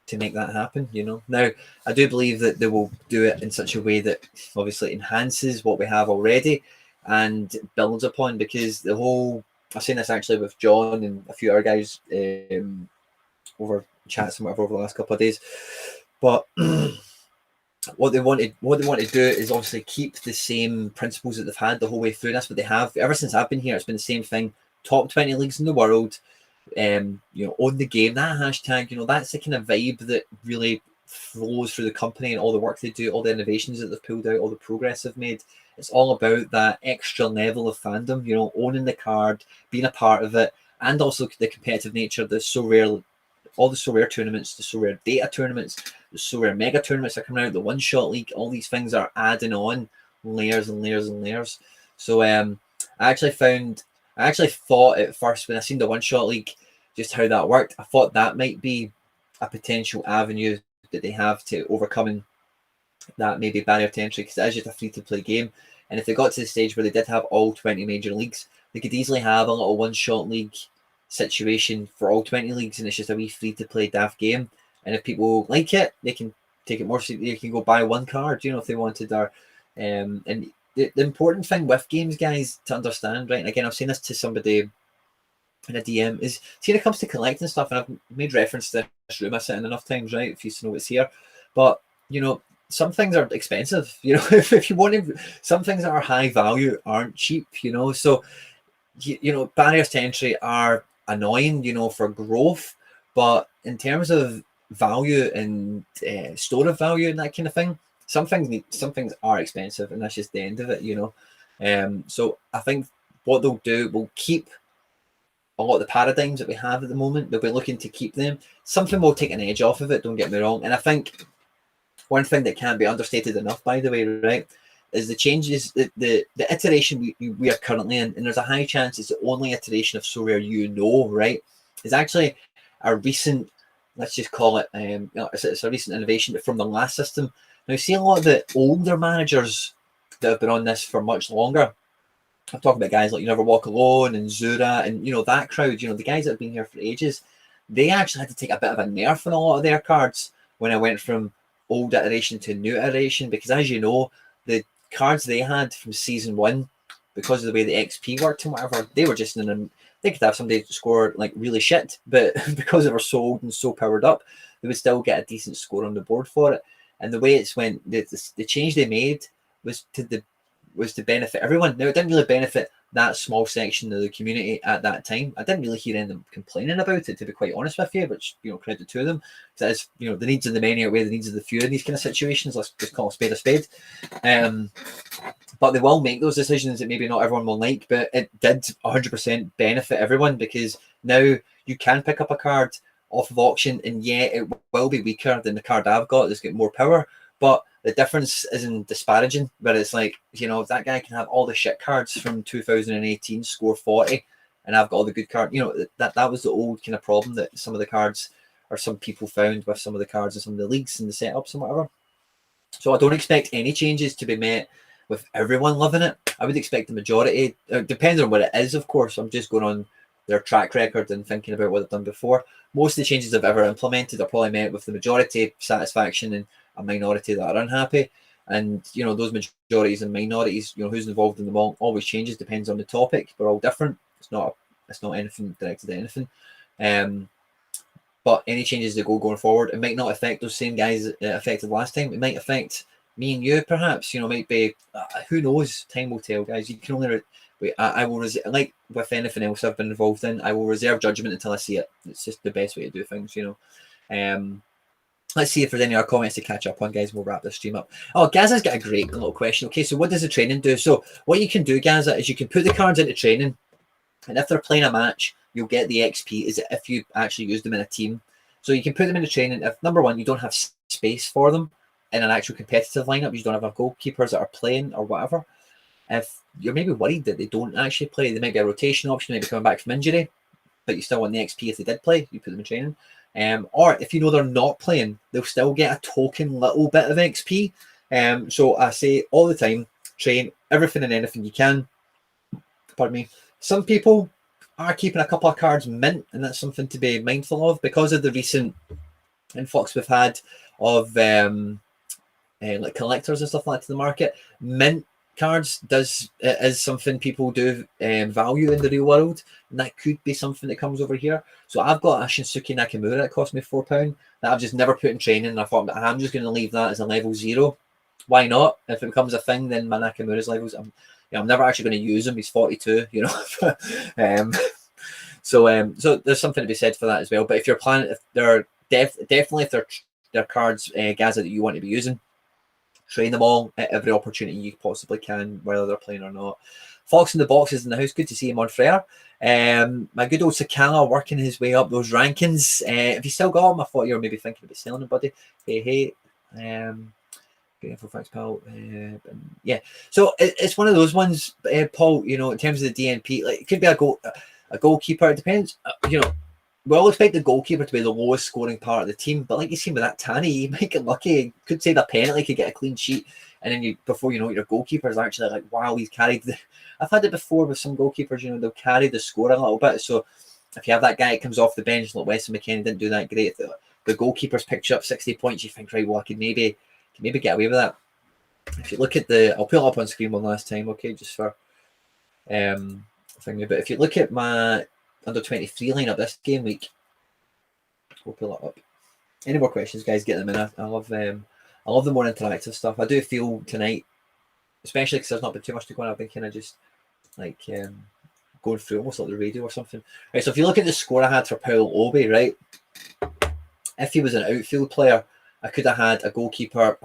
to make that happen. You know, now I do believe that they will do it in such a way that obviously enhances what we have already and builds upon, because the whole, I've seen this actually with John and a few other guys over chats and whatever over the last couple of days, but what they want to do is obviously keep the same principles that they've had the whole way through. That's what they have ever since I've been here. It's been the same thing. Top 20 leagues in the world, you know, own the game, that hashtag, you know, that's the kind of vibe that really flows through the company and all the work they do, all the innovations that they've pulled out, all the progress they've made. It's all about that extra level of fandom, you know, owning the card, being a part of it, and also the competitive nature, the SoRare, all the SoRare tournaments, the SoRare data tournaments, the SoRare mega tournaments are coming out, the one-shot league, all these things are adding on layers and layers and layers. So I actually thought at first when I seen the one-shot league, just how that worked, I thought that might be a potential avenue that they have to overcoming that maybe barrier to entry, because it is just a free-to-play game. And if they got to the stage where they did have all 20 major leagues, they could easily have a little one-shot league situation for all 20 leagues, and it's just a wee free-to-play daft game. And if people like it, they can take it more. They can go buy one card, you know, if they wanted. Or and the important thing with games, guys, to understand, right? And again, I've seen this to somebody in a DM, is see when it comes to collecting stuff, and I've made reference to this room I sit in enough times, right? If you know what's here, but you know, some things are expensive. You know, if you want to, some things that are high value aren't cheap. You know, so you know, barriers to entry are annoying, you know, for growth, but in terms of value and store of value and that kind of thing, some things are expensive, and that's just the end of it, you know. So I think what they'll do will keep a lot of the paradigms that we have at the moment. They'll be looking to keep them. Something will take an edge off of it, don't get me wrong. And I think one thing that can't be understated enough, by the way, right, is the changes, the iteration we are currently in, and there's a high chance it's the only iteration of SoRare you know, right, is actually a recent, let's just call it, you know, it's a recent innovation from the last system. Now, you see a lot of the older managers that have been on this for much longer. I'm talking about guys like You Never Walk Alone and Zura and, you know, that crowd, you know, the guys that have been here for ages. They actually had to take a bit of a nerf on a lot of their cards when I went from old iteration to new iteration, because as you know, the cards they had from season 1, because of the way the XP worked and whatever, they were just they could have somebody score like really shit, but because they were so old and so powered up, they would still get a decent score on the board for it. And the way it's went, the change they made was to benefit everyone. Now, it didn't really benefit that small section of the community at that time. I didn't really hear any of them complaining about it, to be quite honest with you, which, you know, credit to them. That is, you know, the needs of the many outweigh the needs of the few in these kind of situations. Let's just call a spade a spade. But they will make those decisions that maybe not everyone will like, but it did 100% benefit everyone, because Now you can pick up a card off of auction, and yeah, it will be weaker than the card I've got. It's got more power, but the difference isn't disparaging. But it's like, you know, that guy can have all the shit cards from 2018, score 40, and I've got all the good cards. You know, that was the old kind of problem that some of the cards, or some people found with some of the cards in some of the leagues and the setups and whatever. So I don't expect any changes to be met with everyone loving it. I would expect the majority. It depends on what it is, of course. I'm just going on their track record and thinking about what they've done before. Most of the changes I've ever implemented are probably met with the majority satisfaction and a minority that are unhappy. And, you know, those majorities and minorities, you know, who's involved in them all always changes, depends on the topic. We're all different. It's not anything directed at anything. But any changes that going forward, it might not affect those same guys that affected last time. It might affect me and you, perhaps. You know, might be, who knows? Time will tell, guys. You can only I will like with anything else I've been involved in, I will reserve judgment until I see it. It's just the best way to do things, you know. Let's see if there's any other comments to catch up on, guys. We'll wrap this stream up. Oh, Gaza's got a great little question. Okay, so what does the training do? So what you can do, Gaza, is you can put the cards into training, and if they're playing a match, you'll get the XP as if you actually use them in a team. So you can put them into training. If, number one, you don't have space for them in an actual competitive lineup, you don't have goalkeepers that are playing or whatever. If you're maybe worried that they don't actually play, they might be a rotation option, maybe coming back from injury, but you still want the XP if they did play, you put them in training. Or if you know they're not playing, they'll still get a token little bit of XP. So I say all the time, train everything and anything you can. Pardon me. Some people are keeping a couple of cards mint, and that's something to be mindful of because of the recent influx we've had of like collectors and stuff like that to the market. Mint cards is something people do value in the real world, and that could be something that comes over here. So I've got a Shinsuke Nakamura that cost me £4 that I've just never put in training, and I thought I'm just going to leave that as a level 0. Why not? If it becomes a thing, then my Nakamura's levels, I'm never actually going to use him. He's 42, you know. So there's something to be said for that as well. But if you're planning, if they're definitely if they're cards, Gaza, that you want to be using, train them all at every opportunity you possibly can, whether they're playing or not. Fox in the box is in the house. Good to see him on Frere. My good old Sakala working his way up those rankings. If you still got him, I thought you were maybe thinking about selling him, buddy. Hey. For facts, Paul. Yeah. So it's one of those ones, Paul. You know, in terms of the DNP, like it could be a goalkeeper. It depends. You know, we all expect the goalkeeper to be the lowest scoring part of the team, but like you seen with that Tanny, you might get lucky. Could say the penalty, could get a clean sheet, and then before you know it, your goalkeeper is actually like, wow, he's carried. I've had it before with some goalkeepers. You know, they'll carry the score a little bit. So if you have that guy that comes off the bench, like Weston McKennie didn't do that great. If the goalkeeper's picked you up 60 points, you think, right, well, I could maybe get away with that. If you look at I'll put it up on screen one last time, okay, just for thing. But if you look at my under 23 lineup this game week, we'll pull it up. Any more questions, guys? Get them in. I love them. I love the more interactive stuff. I do feel tonight, especially because there's not been too much to go on, I've been kind of just like going through almost like the radio or something. Right. So if you look at the score I had for Paul Obi, right, if he was an outfield player, I could have had a goalkeeper.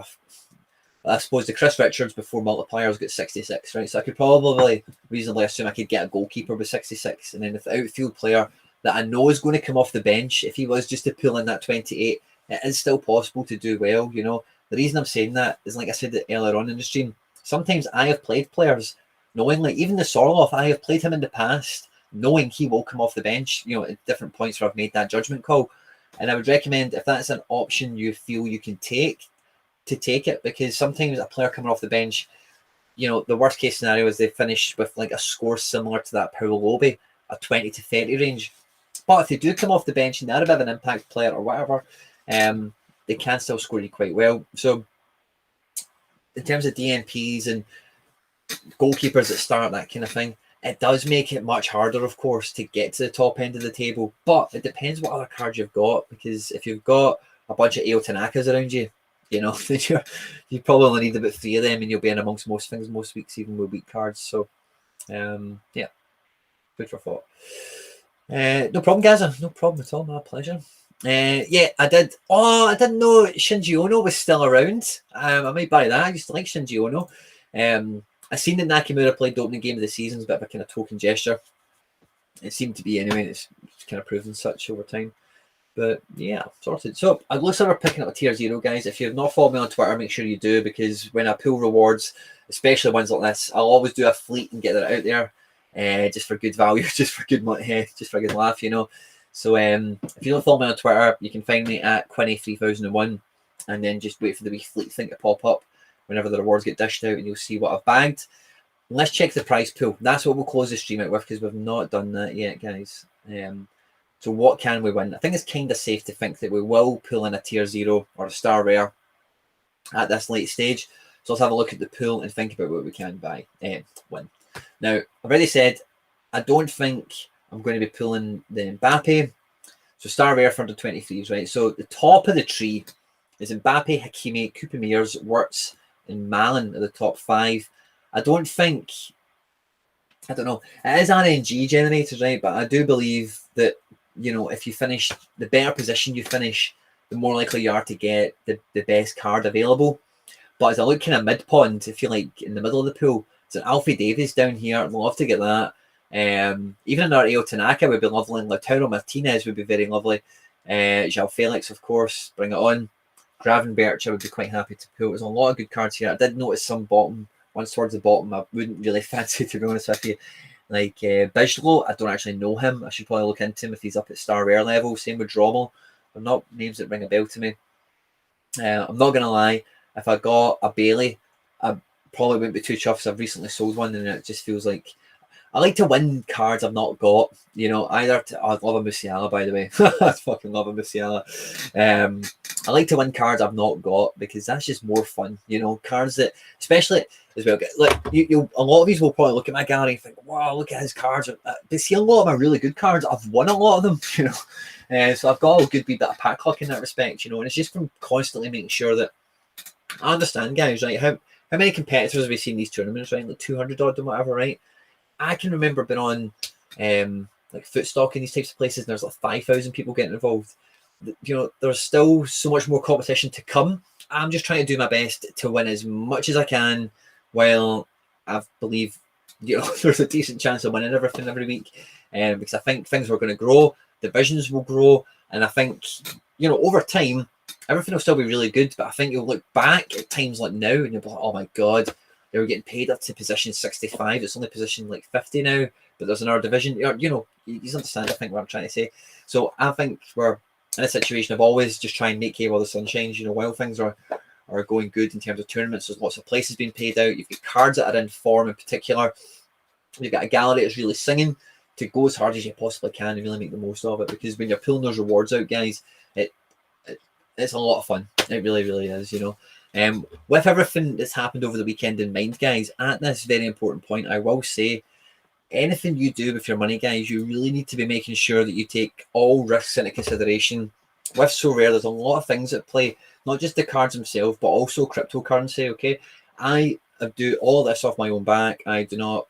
I suppose the Chris Richards before multipliers got 66, right? So I could probably reasonably assume I could get a goalkeeper with 66. And then if the outfield player that I know is going to come off the bench, if he was just to pull in that 28, it is still possible to do well, you know. The reason I'm saying that is, like I said earlier on in the stream, sometimes I have played players knowing, like even the Sorloff, I have played him in the past, knowing he will come off the bench, you know, at different points where I've made that judgment call. And I would recommend, if that's an option you feel you can take, to take it, because sometimes a player coming off the bench, you know, the worst case scenario is they finish with like a score similar to that Paul Obi, a 20 to 30 range. But if they do come off the bench and they're a bit of an impact player or whatever, they can still score you quite well. So in terms of DNPs and goalkeepers that start, that kind of thing, it does make it much harder, of course, to get to the top end of the table. But it depends what other cards you've got, because if you've got a bunch of Eo Tanakas around you, you know, you probably only need about 3 of them and you'll be in amongst most things most weeks, even with weak cards. So, yeah, food for thought. No problem, Gaza. No problem at all. My pleasure. Yeah, I did. Oh, I didn't know Shinji Ono was still around. I might buy that. I used to like Shinji Ono. I seen that Nakamura played the opening game of the season, a bit of a kind of token gesture. It seemed to be anyway. It's kind of proven such over time. But yeah, sorted. So it looks like we're picking up a tier 0, guys. If you've not followed me on Twitter, make sure you do, because when I pull rewards, especially ones like this, I'll always do a fleet and get that out there, just for good value, just for good money, just for a good laugh, you know. So if you don't follow me on Twitter, you can find me at Quinny3001, and then just wait for the wee fleet thing to pop up whenever the rewards get dished out, and you'll see what I've bagged. And let's check the prize pool. That's what we'll close the stream out with, because we've not done that yet, guys. So what can we win? I think it's kind of safe to think that we will pull in a tier 0 or a star rare at this late stage. So let's have a look at the pool and think about what we can win. Now, I've already said I don't think I'm going to be pulling the Mbappe. So star rare for under 23s, right? So the top of the tree is Mbappe, Hakimi, Coupe-Mears, Wirtz, and Malin are the top 5. I don't know. It is RNG generated, right? But I do believe that, you know, if you finish, the better position you finish, the more likely you are to get the best card available. But as I look kind of mid-pond, if you like, in the middle of the pool, there's an Alfie Davies down here. I'd love to get that. Even another El Tanaka would be lovely. Lautaro Martinez would be very lovely. João Felix, of course, bring it on. Gravenberch, I would be quite happy to pull. There's a lot of good cards here. I did notice some ones towards the bottom I wouldn't really fancy, to be honest with you. Like Bijlo, I don't actually know him. I should probably look into him if he's up at star rare level. Same with Drommel. They're not names that ring a bell to me. I'm not going to lie. If I got a Bailey, I probably wouldn't be too chuffed. I've recently sold one, and it just feels like I like to win cards I've not got. You know, I love a Musiala, by the way. I fucking love a Musiala. I like to win cards I've not got, because that's just more fun. You know, cards that, especially as well, like a lot of these will probably look at my gallery and think, wow, look at his cards. But see, a lot of my really good cards, I've won a lot of them, you know. So I've got a good bit of pack luck in that respect, you know, and it's just from constantly making sure that I understand, guys, right? How many competitors have we seen these tournaments, right? Like 200 odd and whatever, right? I can remember being on like Footstock in these types of places, and there's like 5,000 people getting involved. You know, there's still so much more competition to come. I'm just trying to do my best to win as much as I can, while I believe, you know, there's a decent chance of winning everything every week, because I think things are going to grow, divisions will grow, and I think, you know, over time, everything will still be really good, but I think you'll look back at times like now and you'll be like, oh my God, they were getting paid up to position 65. It's only position like 50 now, but there's another division. You know, you understand, I think, what I'm trying to say. So I think we're in a situation of always just try and make hay while the sun shines. You know, while things are going good in terms of tournaments, there's lots of places being paid out. You've got cards that are in form in particular. You've got a gallery that's really singing to go as hard as you possibly can and really make the most of it. Because when you're pulling those rewards out, guys, it's a lot of fun. It really, really is, you know. With everything that's happened over the weekend in mind, guys, at this very important point, I will say, anything you do with your money, guys, you really need to be making sure that you take all risks into consideration. With SoRare, there's a lot of things at play, not just the cards themselves, but also cryptocurrency, okay? I do all this off my own back. I do not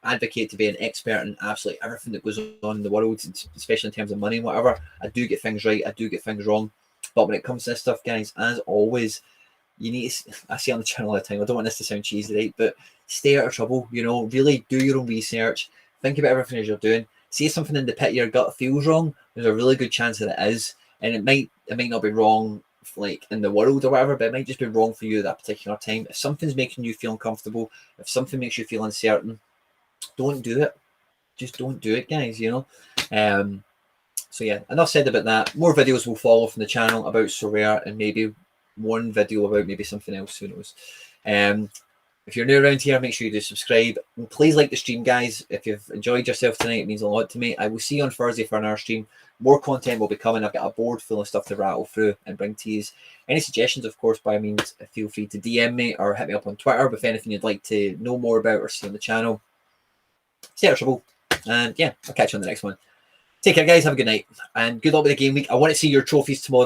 advocate to be an expert in absolutely everything that goes on in the world, especially in terms of money and whatever. I do get things right, I do get things wrong. But when it comes to this stuff, guys, as always, you need to, I see on the channel all the time, I don't want this to sound cheesy, right? But stay out of trouble, you know, really do your own research, think about everything as you're doing. See if something in the pit of your gut feels wrong, there's a really good chance that it is. And it might not be wrong like in the world or whatever, but it might just be wrong for you at that particular time. If something's making you feel uncomfortable, if something makes you feel uncertain, don't do it. Just don't do it, guys, you know. So yeah, enough said about that. More videos will follow from the channel about SoRare, and maybe one video about maybe something else, who knows. If you're new around here, make sure you do subscribe. And please like the stream, guys. If you've enjoyed yourself tonight, it means a lot to me. I will see you on Thursday for another stream. More content will be coming. I've got a board full of stuff to rattle through and bring to you. Any suggestions, of course, by all means, feel free to DM me or hit me up on Twitter with anything you'd like to know more about or see on the channel. Stay out of trouble. And yeah, I'll catch you on the next one. Take care, guys. Have a good night. And good luck with the game week. I want to see your trophies tomorrow.